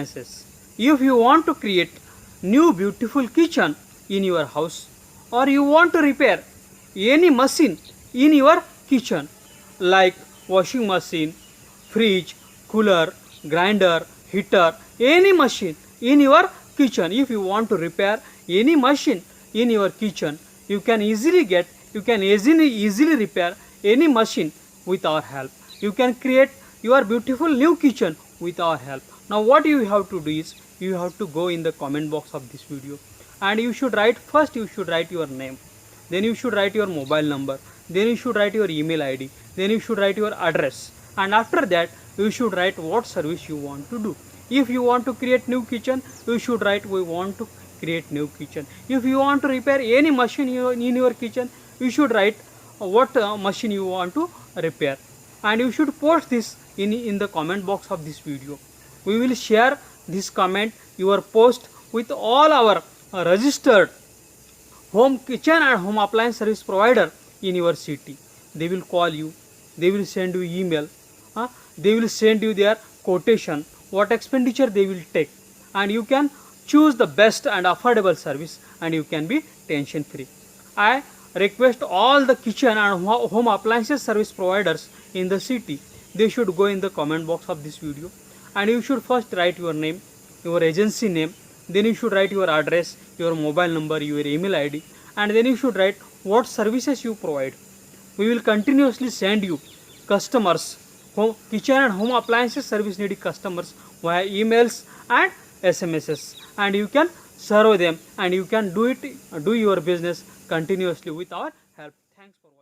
appliances. If you want to create new beautiful kitchen in your house, or you want to repair any machine in your kitchen like washing machine, fridge, cooler, grinder, heater, any machine in your kitchen, if you want to repair any machine in your kitchen, you can easily repair any machine with our help. You can create your beautiful new kitchen with our help. Now what you have to do is, you have to go in the comment box of this video, and you should write your name, then you should write your mobile number, then you should write your email id, then you should write your address, and after that you should write what service you want to do. If you want to create new kitchen, you should write we want to create new kitchen. If you want to repair any machine in your kitchen, you should write what machine you want to repair, and you should post this in the comment box of this video. We will share this comment, your post, with all our registered home kitchen and home appliance service provider in your city. They will call you, they will send you email, they will send you their quotation, what expenditure they will take, and you can choose the best and affordable service, and you can be tension free. I request all the kitchen and home appliances service providers in the city, they should go in the comment box of this video, and you should first write your name, your agency name, then you should write your address, your mobile number, your email id, and then you should write what services you provide. We will continuously send you customers, kitchen and home appliances service needy customers via emails and SMSs, and you can serve them, and you can do your business continuously with our help. Thanks for watching.